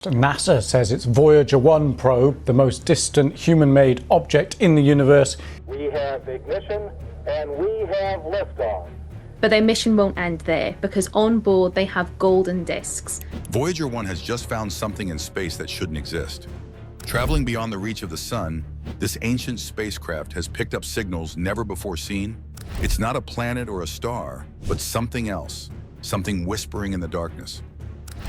NASA says its Voyager One probe, the most distant human-made object in the universe. We have ignition and we have liftoff. But their mission won't end there, because on board they have golden discs. Voyager One has just found something in space that shouldn't exist. Traveling beyond the reach of the sun, this ancient spacecraft has picked up signals never before seen. It's not a planet or a star, but something else, something whispering in the darkness.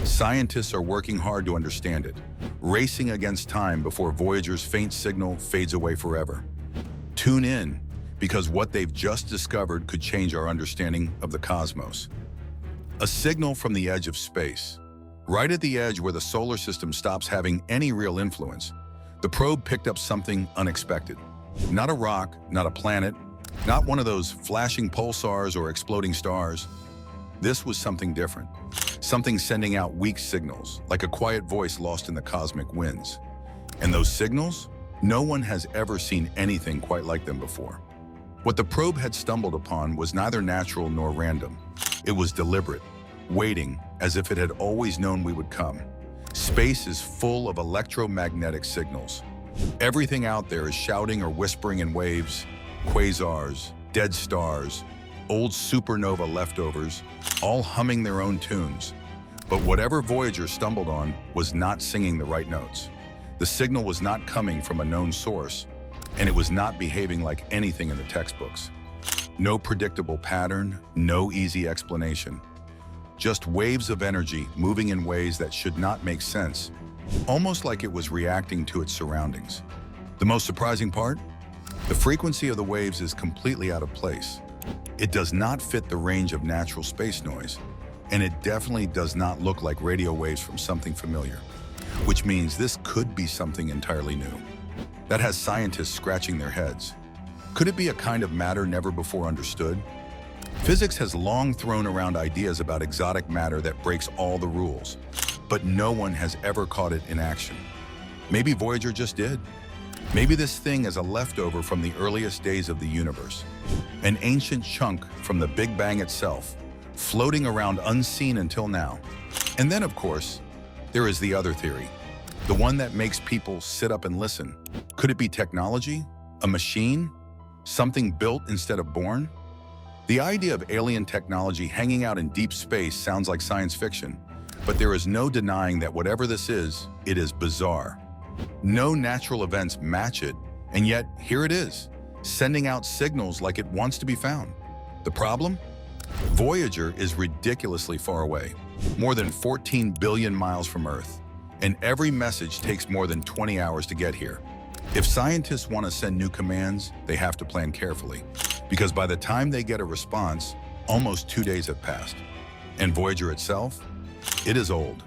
Scientists are working hard to understand it, racing against time before Voyager's faint signal fades away forever. Tune in, because what they've just discovered could change our understanding of the cosmos. A signal from the edge of space. Right at the edge where the solar system stops having any real influence, the probe picked up something unexpected. Not a rock, not a planet, not one of those flashing pulsars or exploding stars. This was something different. Something sending out weak signals, like a quiet voice lost in the cosmic winds. And those signals? No one has ever seen anything quite like them before. What the probe had stumbled upon was neither natural nor random. It was deliberate, waiting as if it had always known we would come. Space is full of electromagnetic signals. Everything out there is shouting or whispering in waves, quasars, dead stars, old supernova leftovers, all humming their own tunes. But whatever Voyager stumbled on was not singing the right notes. The signal was not coming from a known source, and it was not behaving like anything in the textbooks. No predictable pattern, no easy explanation. Just waves of energy moving in ways that should not make sense, almost like it was reacting to its surroundings. The most surprising part? The frequency of the waves is completely out of place. It does not fit the range of natural space noise, and it definitely does not look like radio waves from something familiar, which means this could be something entirely new. That has scientists scratching their heads. Could it be a kind of matter never before understood? Physics has long thrown around ideas about exotic matter that breaks all the rules, but no one has ever caught it in action. Maybe Voyager just did. Maybe this thing is a leftover from the earliest days of the universe, an ancient chunk from the Big Bang itself, floating around unseen until now. And then, of course, there is the other theory, the one that makes people sit up and listen. Could it be technology? A machine? Something built instead of born? The idea of alien technology hanging out in deep space sounds like science fiction, but there is no denying that whatever this is, it is bizarre. No natural events match it, and yet here it is, sending out signals like it wants to be found. The problem? Voyager is ridiculously far away, more than 14 billion miles from Earth, and every message takes more than 20 hours to get here. If scientists want to send new commands, they have to plan carefully, because by the time they get a response, almost 2 days have passed. And Voyager itself? It is old,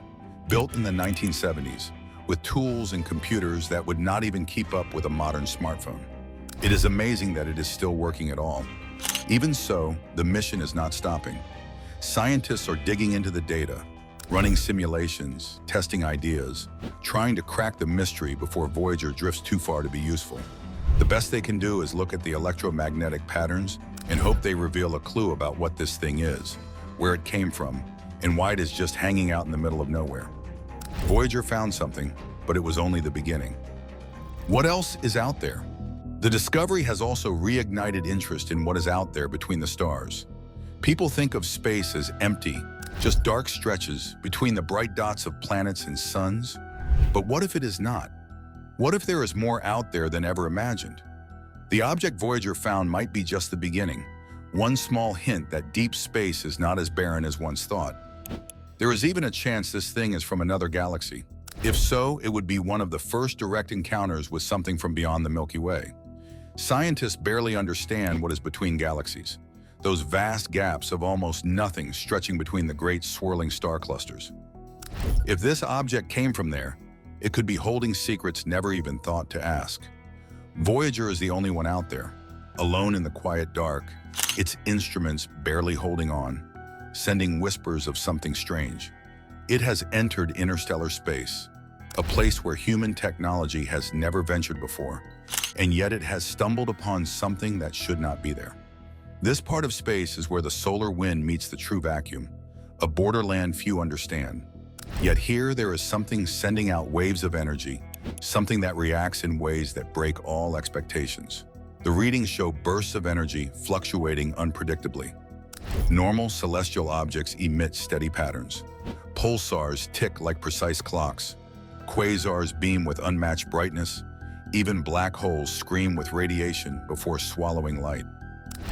built in the 1970s, with tools and computers that would not even keep up with a modern smartphone. It is amazing that it is still working at all. Even so, the mission is not stopping. Scientists are digging into the data, running simulations, testing ideas, trying to crack the mystery before Voyager drifts too far to be useful. The best they can do is look at the electromagnetic patterns and hope they reveal a clue about what this thing is, where it came from, and why it is just hanging out in the middle of nowhere. Voyager found something, but it was only the beginning. What else is out there? The discovery has also reignited interest in what is out there between the stars. People think of space as empty, just dark stretches between the bright dots of planets and suns. But what if it is not? What if there is more out there than ever imagined? The object Voyager found might be just the beginning, one small hint that deep space is not as barren as once thought. There is even a chance this thing is from another galaxy. If so, it would be one of the first direct encounters with something from beyond the Milky Way. Scientists barely understand what is between galaxies, those vast gaps of almost nothing stretching between the great swirling star clusters. If this object came from there, it could be holding secrets never even thought to ask. Voyager is the only one out there, alone in the quiet dark, its instruments barely holding on, sending whispers of something strange. It has entered interstellar space, a place where human technology has never ventured before, and yet it has stumbled upon something that should not be there. This part of space is where the solar wind meets the true vacuum, a borderland few understand. Yet here there is something sending out waves of energy, something that reacts in ways that break all expectations. The readings show bursts of energy fluctuating unpredictably. Normal celestial objects emit steady patterns. Pulsars tick like precise clocks. Quasars beam with unmatched brightness. Even black holes scream with radiation before swallowing light.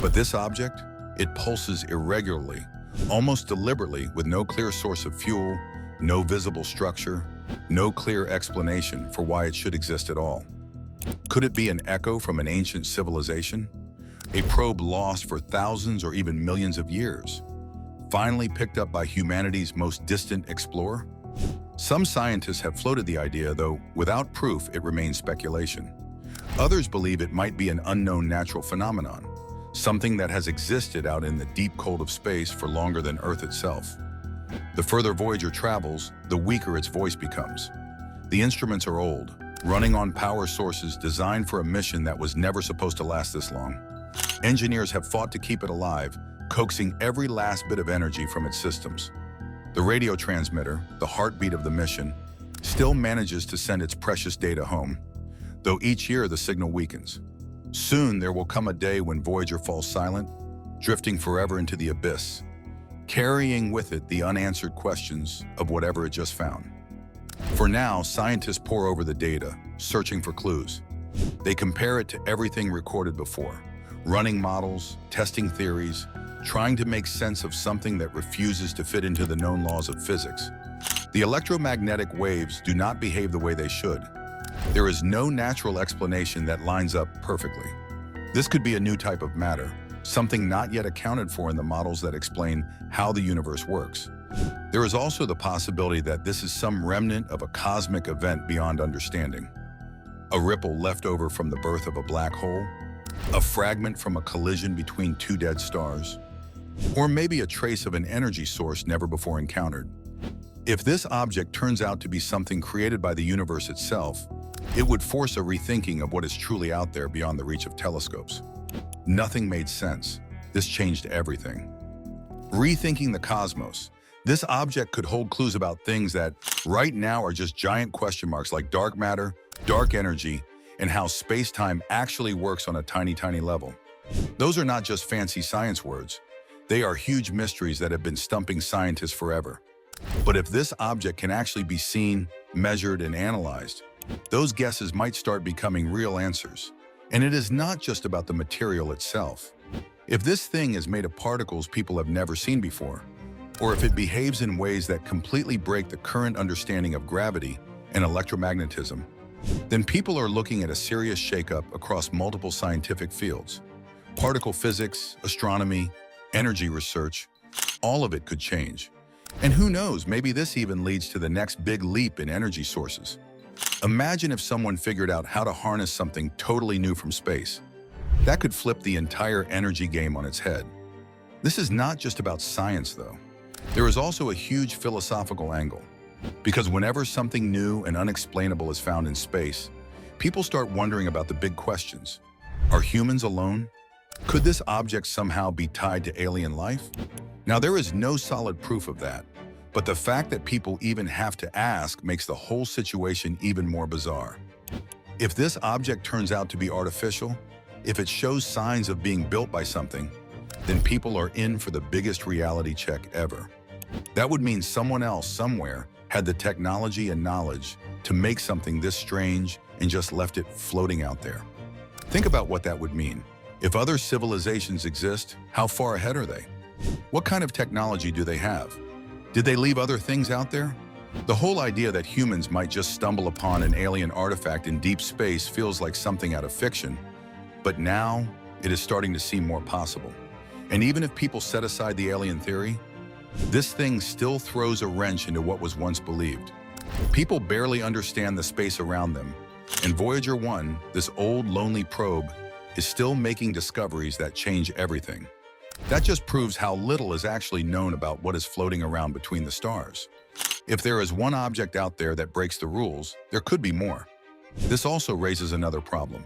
But this object, it pulses irregularly, almost deliberately, with no clear source of fuel, no visible structure, no clear explanation for why it should exist at all. Could it be an echo from an ancient civilization? A probe lost for thousands or even millions of years, finally picked up by humanity's most distant explorer? Some scientists have floated the idea, though without proof it remains speculation. Others believe it might be an unknown natural phenomenon, something that has existed out in the deep cold of space for longer than Earth itself. The further Voyager travels, the weaker its voice becomes. The instruments are old, running on power sources designed for a mission that was never supposed to last this long. Engineers have fought to keep it alive, coaxing every last bit of energy from its systems. The radio transmitter, the heartbeat of the mission, still manages to send its precious data home, though each year the signal weakens. Soon there will come a day when Voyager falls silent, drifting forever into the abyss, carrying with it the unanswered questions of whatever it just found. For now, scientists pore over the data, searching for clues. They compare it to everything recorded before, running models, testing theories, trying to make sense of something that refuses to fit into the known laws of physics. The electromagnetic waves do not behave the way they should. There is no natural explanation that lines up perfectly. This could be a new type of matter, something not yet accounted for in the models that explain how the universe works. There is also the possibility that this is some remnant of a cosmic event beyond understanding. A ripple left over from the birth of a black hole, a fragment from a collision between two dead stars, or maybe a trace of an energy source never before encountered. If this object turns out to be something created by the universe itself, it would force a rethinking of what is truly out there beyond the reach of telescopes. Nothing made sense. This changed everything. Rethinking the cosmos. This object could hold clues about things that right now are just giant question marks, like dark matter, dark energy, and how space-time actually works on a tiny, tiny level. Those are not just fancy science words. They are huge mysteries that have been stumping scientists forever. But if this object can actually be seen, measured, and analyzed, those guesses might start becoming real answers. And it is not just about the material itself. If this thing is made of particles people have never seen before, or if it behaves in ways that completely break the current understanding of gravity and electromagnetism, then people are looking at a serious shakeup across multiple scientific fields. Particle physics, astronomy, energy research, all of it could change. And who knows, maybe this even leads to the next big leap in energy sources. Imagine if someone figured out how to harness something totally new from space. That could flip the entire energy game on its head. This is not just about science, though. There is also a huge philosophical angle. Because whenever something new and unexplainable is found in space, people start wondering about the big questions. Are humans alone? Could this object somehow be tied to alien life? Now, there is no solid proof of that, but the fact that people even have to ask makes the whole situation even more bizarre. If this object turns out to be artificial, if it shows signs of being built by something, then people are in for the biggest reality check ever. That would mean someone else somewhere had the technology and knowledge to make something this strange and just left it floating out there. Think about what that would mean. If other civilizations exist, how far ahead are they? What kind of technology do they have? Did they leave other things out there? The whole idea that humans might just stumble upon an alien artifact in deep space feels like something out of fiction, but now it is starting to seem more possible. And even if people set aside the alien theory, this thing still throws a wrench into what was once believed. People barely understand the space around them, and Voyager One, this old, lonely probe, is still making discoveries that change everything. That just proves how little is actually known about what is floating around between the stars. If there is one object out there that breaks the rules, there could be more. This also raises another problem.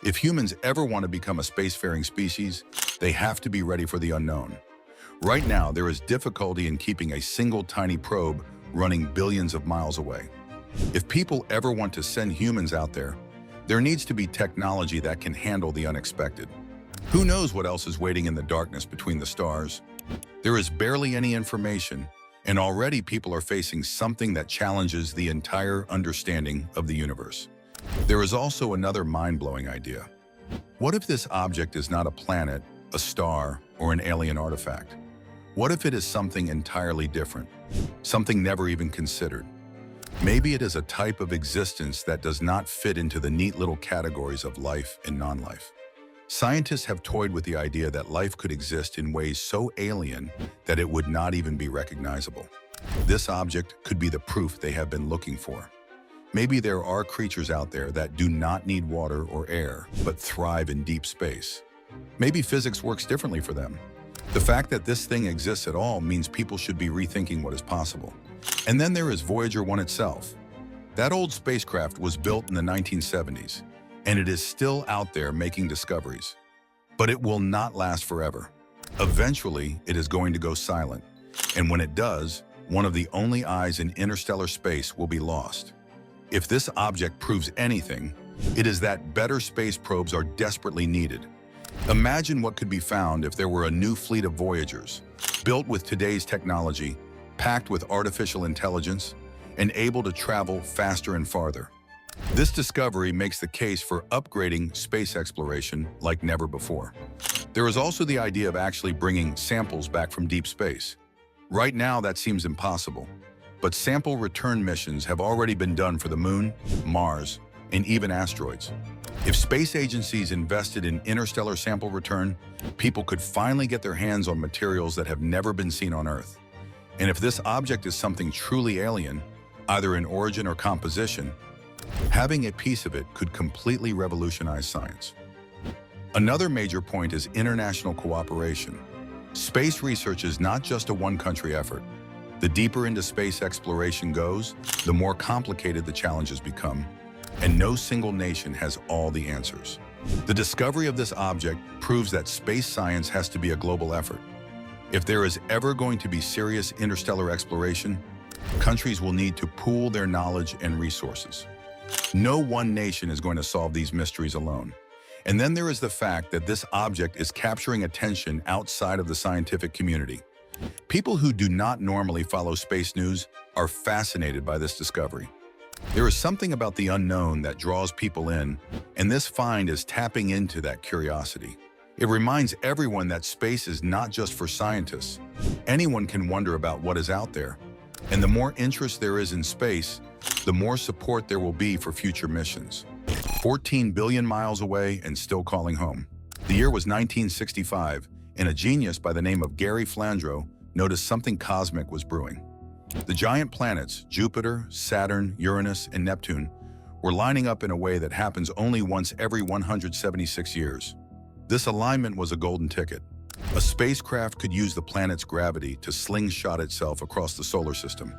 If humans ever want to become a spacefaring species, they have to be ready for the unknown. Right now, there is difficulty in keeping a single tiny probe running billions of miles away. If people ever want to send humans out there, there needs to be technology that can handle the unexpected. Who knows what else is waiting in the darkness between the stars? There is barely any information, and already people are facing something that challenges the entire understanding of the universe. There is also another mind-blowing idea. What if this object is not a planet, a star, or an alien artifact? What if it is something entirely different, something never even considered? Maybe it is a type of existence that does not fit into the neat little categories of life and non-life. Scientists have toyed with the idea that life could exist in ways so alien that it would not even be recognizable. This object could be the proof they have been looking for. Maybe there are creatures out there that do not need water or air, but thrive in deep space. Maybe physics works differently for them. The fact that this thing exists at all means people should be rethinking what is possible. And then there is Voyager One itself. That old spacecraft was built in the 1970s, and it is still out there making discoveries. But it will not last forever. Eventually, it is going to go silent. And when it does, one of the only eyes in interstellar space will be lost. If this object proves anything, it is that better space probes are desperately needed. Imagine what could be found if there were a new fleet of Voyagers, built with today's technology, packed with artificial intelligence, and able to travel faster and farther. This discovery makes the case for upgrading space exploration like never before. There is also the idea of actually bringing samples back from deep space. Right now, that seems impossible, but sample return missions have already been done for the Moon, Mars, and even asteroids. If space agencies invested in interstellar sample return, people could finally get their hands on materials that have never been seen on Earth. And if this object is something truly alien, either in origin or composition, having a piece of it could completely revolutionize science. Another major point is international cooperation. Space research is not just a one-country effort. The deeper into space exploration goes, the more complicated the challenges become, and no single nation has all the answers. The discovery of this object proves that space science has to be a global effort. If there is ever going to be serious interstellar exploration, countries will need to pool their knowledge and resources. No one nation is going to solve these mysteries alone. And then there is the fact that this object is capturing attention outside of the scientific community. People who do not normally follow space news are fascinated by this discovery. There is something about the unknown that draws people in, and this find is tapping into that curiosity. It reminds everyone that space is not just for scientists. Anyone can wonder about what is out there. And the more interest there is in space, the more support there will be for future missions. 14 billion miles away and still calling home. The year was 1965, and a genius by the name of Gary Flandreau noticed something cosmic was brewing. The giant planets, Jupiter, Saturn, Uranus, and Neptune, were lining up in a way that happens only once every 176 years. This alignment was a golden ticket. A spacecraft could use the planet's gravity to slingshot itself across the solar system,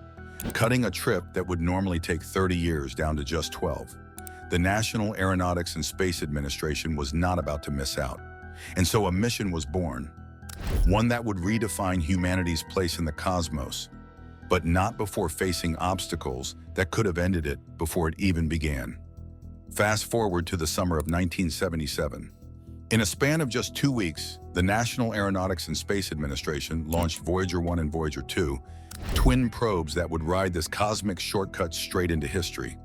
cutting a trip that would normally take 30 years down to just 12. The National Aeronautics and Space Administration was not about to miss out, and so a mission was born, one that would redefine humanity's place in the cosmos, but not before facing obstacles that could have ended it before it even began. Fast forward to the summer of 1977. In a span of just 2 weeks, the National Aeronautics and Space Administration launched Voyager One and Voyager Two, twin probes that would ride this cosmic shortcut straight into history.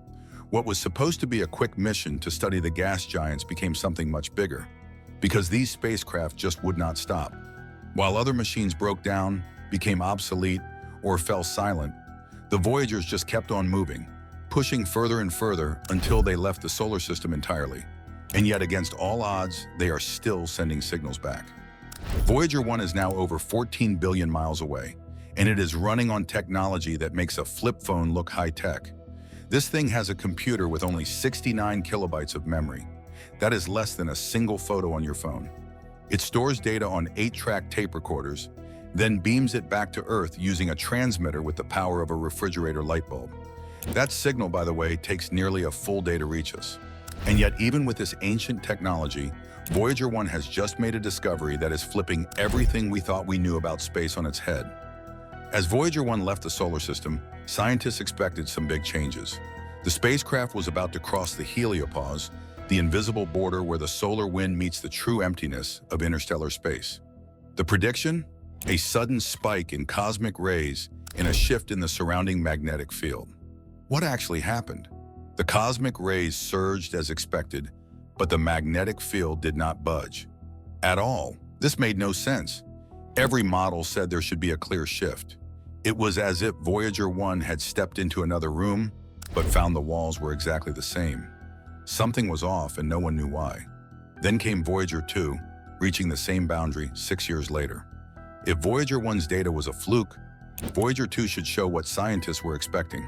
What was supposed to be a quick mission to study the gas giants became something much bigger, because these spacecraft just would not stop. While other machines broke down, became obsolete, or fell silent, the Voyagers just kept on moving, pushing further and further until they left the solar system entirely. And yet, against all odds, they are still sending signals back. Voyager 1 is now over 14 billion miles away, and it is running on technology that makes a flip phone look high-tech. This thing has a computer with only 69 kilobytes of memory. That is less than a single photo on your phone. It stores data on 8-track tape recorders, then beams it back to Earth using a transmitter with the power of a refrigerator light bulb. That signal, by the way, takes nearly a full day to reach us. And yet, even with this ancient technology, Voyager 1 has just made a discovery that is flipping everything we thought we knew about space on its head. As Voyager 1 left the solar system, scientists expected some big changes. The spacecraft was about to cross the heliopause, the invisible border where the solar wind meets the true emptiness of interstellar space. The prediction? A sudden spike in cosmic rays and a shift in the surrounding magnetic field. What actually happened? The cosmic rays surged as expected, but the magnetic field did not budge. At all. This made no sense. Every model said there should be a clear shift. It was as if Voyager 1 had stepped into another room, but found the walls were exactly the same. Something was off and no one knew why. Then came Voyager 2, reaching the same boundary 6 years later. If Voyager 1's data was a fluke, Voyager 2 should show what scientists were expecting.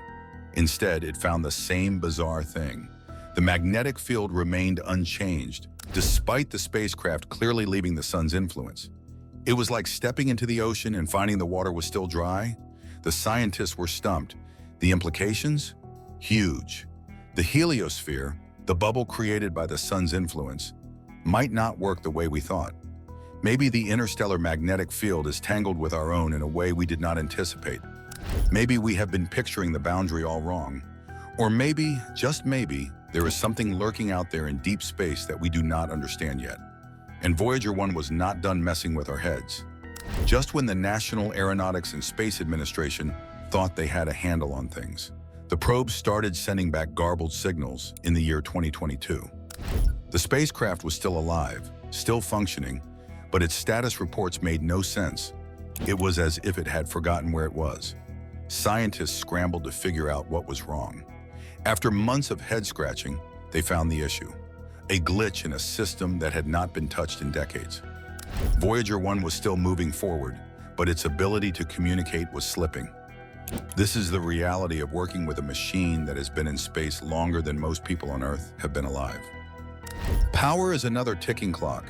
Instead, it found the same bizarre thing. The magnetic field remained unchanged, despite the spacecraft clearly leaving the sun's influence. It was like stepping into the ocean and finding the water was still dry. The scientists were stumped. The implications? Huge. The heliosphere, the bubble created by the sun's influence, might not work the way we thought. Maybe the interstellar magnetic field is tangled with our own in a way we did not anticipate. Maybe we have been picturing the boundary all wrong. Or maybe, just maybe, there is something lurking out there in deep space that we do not understand yet. And Voyager 1 was not done messing with our heads. Just when the National Aeronautics and Space Administration thought they had a handle on things, the probe started sending back garbled signals in the year 2022. The spacecraft was still alive, still functioning, but its status reports made no sense. It was as if it had forgotten where it was. Scientists scrambled to figure out what was wrong. After months of head-scratching, they found the issue. A glitch in a system that had not been touched in decades. Voyager 1 was still moving forward, but its ability to communicate was slipping. This is the reality of working with a machine that has been in space longer than most people on Earth have been alive. Power is another ticking clock.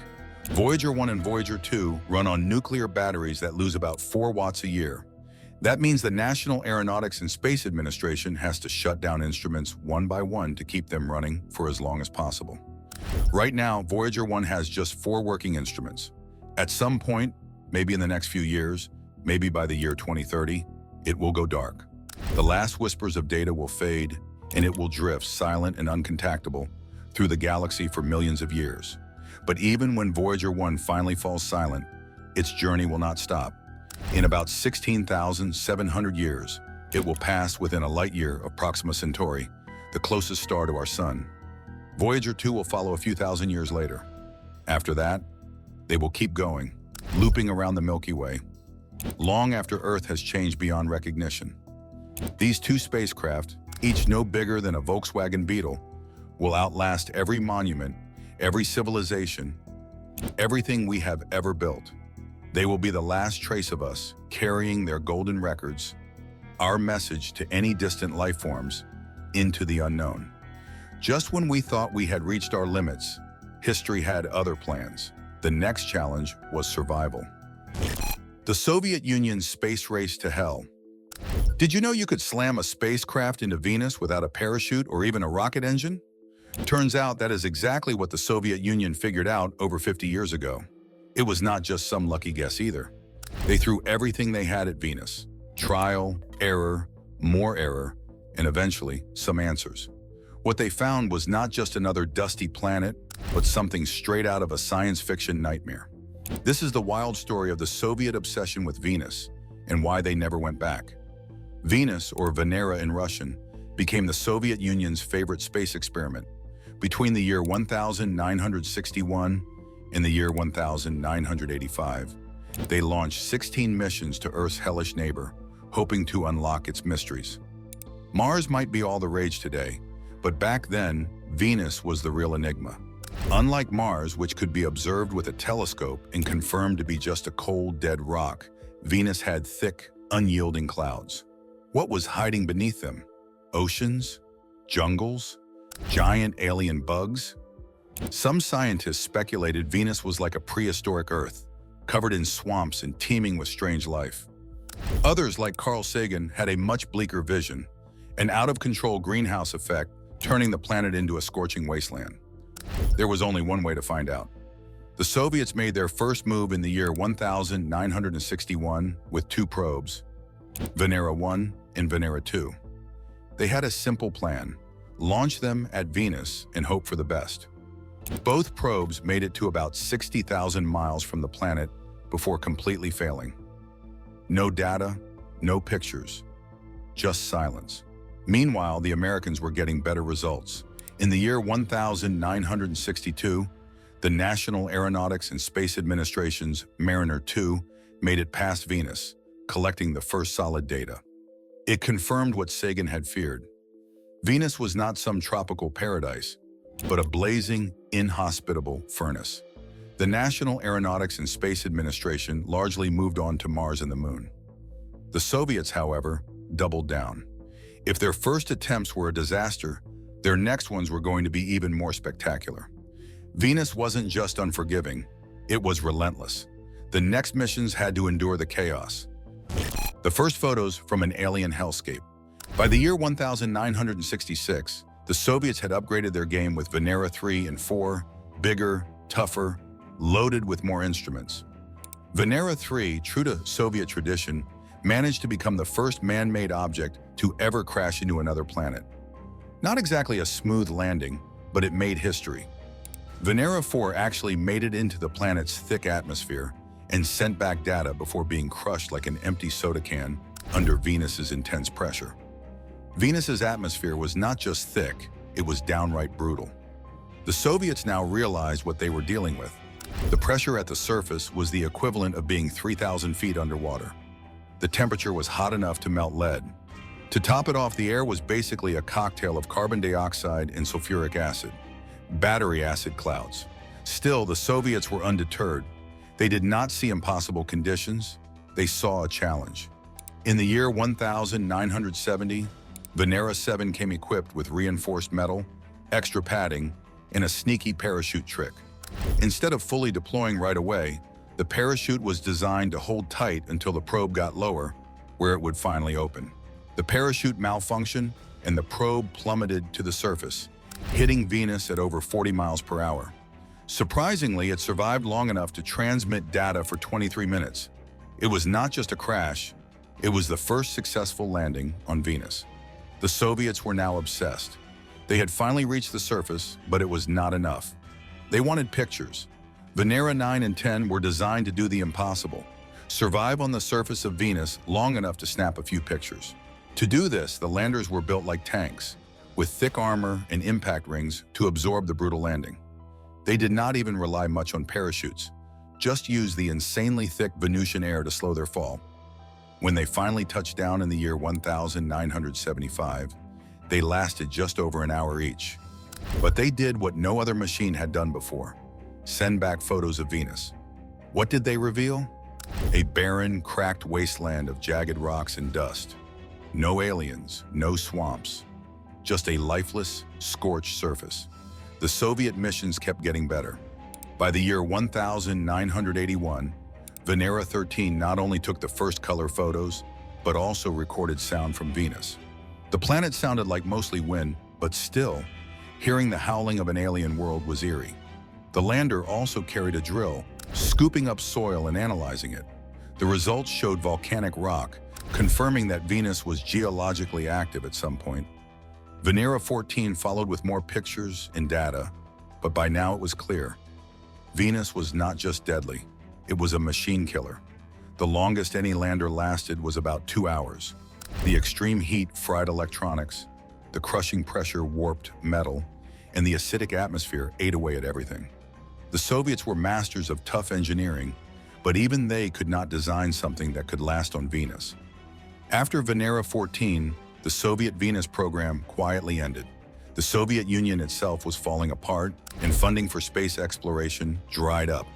Voyager 1 and Voyager 2 run on nuclear batteries that lose about 4 watts a year. That means the National Aeronautics and Space Administration has to shut down instruments one by one to keep them running for as long as possible. Right now, Voyager 1 has just 4 working instruments. At some point, maybe in the next few years, maybe by the year 2030, it will go dark. The last whispers of data will fade, and it will drift silent and uncontactable through the galaxy for millions of years. But even when Voyager 1 finally falls silent, its journey will not stop. In about 16,700 years, it will pass within a light year of Proxima Centauri, the closest star to our sun. Voyager 2 will follow a few thousand years later. After that, they will keep going, looping around the Milky Way, long after Earth has changed beyond recognition. These 2 spacecraft, each no bigger than a Volkswagen Beetle, will outlast every monument, every civilization, everything we have ever built. They will be the last trace of us, carrying their golden records, our message to any distant life forms, into the unknown. Just when we thought we had reached our limits, history had other plans. The next challenge was survival. The Soviet Union's space race to hell. Did you know you could slam a spacecraft into Venus without a parachute or even a rocket engine? Turns out that is exactly what the Soviet Union figured out over 50 years ago. It was not just some lucky guess either. They threw everything they had at Venus. Trial, error, more error, and eventually some answers. What they found was not just another dusty planet, but something straight out of a science fiction nightmare. This is the wild story of the Soviet obsession with Venus and why they never went back. Venus, or Venera in Russian, became the Soviet Union's favorite space experiment. Between the year 1961 and the year 1985, they launched 16 missions to Earth's hellish neighbor, hoping to unlock its mysteries. Mars might be all the rage today, but back then, Venus was the real enigma. Unlike Mars, which could be observed with a telescope and confirmed to be just a cold, dead rock, Venus had thick, unyielding clouds. What was hiding beneath them? Oceans? Jungles? Giant alien bugs? Some scientists speculated Venus was like a prehistoric Earth, covered in swamps and teeming with strange life. Others, like Carl Sagan, had a much bleaker vision, an out-of-control greenhouse effect turning the planet into a scorching wasteland. There was only one way to find out. The Soviets made their first move in the year 1961 with 2 probes. Venera 1 and Venera 2. They had a simple plan: launch them at Venus and hope for the best. Both probes made it to about 60,000 miles from the planet before completely failing. No data, no pictures, just silence. Meanwhile, the Americans were getting better results. In the year 1962, the National Aeronautics and Space Administration's Mariner 2 made it past Venus, collecting the first solid data. It confirmed what Sagan had feared. Venus was not some tropical paradise, but a blazing, inhospitable furnace. The National Aeronautics and Space Administration largely moved on to Mars and the Moon. The Soviets, however, doubled down. If their first attempts were a disaster, their next ones were going to be even more spectacular. Venus wasn't just unforgiving, it was relentless. The next missions had to endure the chaos. The first photos from an alien hellscape. By the year 1966, the Soviets had upgraded their game with Venera 3 and 4, bigger, tougher, loaded with more instruments. Venera 3, true to Soviet tradition, managed to become the first man-made object to ever crash into another planet. Not exactly a smooth landing, but it made history. Venera 4 actually made it into the planet's thick atmosphere and sent back data before being crushed like an empty soda can under Venus's intense pressure. Venus's atmosphere was not just thick, it was downright brutal. The Soviets now realized what they were dealing with. The pressure at the surface was the equivalent of being 3,000 feet underwater. The temperature was hot enough to melt lead. To top it off, the air was basically a cocktail of carbon dioxide and sulfuric acid, battery acid clouds. Still, the Soviets were undeterred. They did not see impossible conditions, they saw a challenge. In the year 1970, Venera 7 came equipped with reinforced metal, extra padding, and a sneaky parachute trick. Instead of fully deploying right away, the parachute was designed to hold tight until the probe got lower, where it would finally open. The parachute malfunctioned, and the probe plummeted to the surface, hitting Venus at over 40 miles per hour. Surprisingly, it survived long enough to transmit data for 23 minutes. It was not just a crash, it was the first successful landing on Venus. The Soviets were now obsessed. They had finally reached the surface, but it was not enough. They wanted pictures. Venera 9 and 10 were designed to do the impossible: survive on the surface of Venus long enough to snap a few pictures. To do this, the landers were built like tanks, with thick armor and impact rings to absorb the brutal landing. They did not even rely much on parachutes, just used the insanely thick Venusian air to slow their fall. When they finally touched down in the year 1975, they lasted just over an hour each. But they did what no other machine had done before: send back photos of Venus. What did they reveal? A barren, cracked wasteland of jagged rocks and dust. No aliens, no swamps, just a lifeless, scorched surface. The Soviet missions kept getting better. By the year 1981, Venera 13 not only took the first color photos, but also recorded sound from Venus. The planet sounded like mostly wind, but still, hearing the howling of an alien world was eerie. The lander also carried a drill, scooping up soil and analyzing it. The results showed volcanic rock, confirming that Venus was geologically active at some point. Venera 14 followed with more pictures and data, but by now it was clear. Venus was not just deadly, it was a machine killer. The longest any lander lasted was about 2 hours. The extreme heat fried electronics, the crushing pressure warped metal, and the acidic atmosphere ate away at everything. The Soviets were masters of tough engineering, but even they could not design something that could last on Venus. After Venera 14, the Soviet Venus program quietly ended. The Soviet Union itself was falling apart, and funding for space exploration dried up.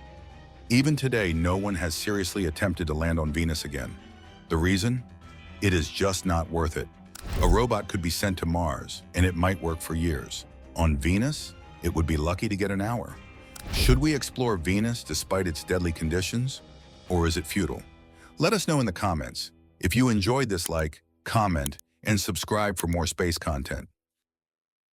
Even today, no one has seriously attempted to land on Venus again. The reason? It is just not worth it. A robot could be sent to Mars, and it might work for years. On Venus, it would be lucky to get an hour. Should we explore Venus despite its deadly conditions, or is it futile? Let us know in the comments. If you enjoyed this, comment, and subscribe for more space content.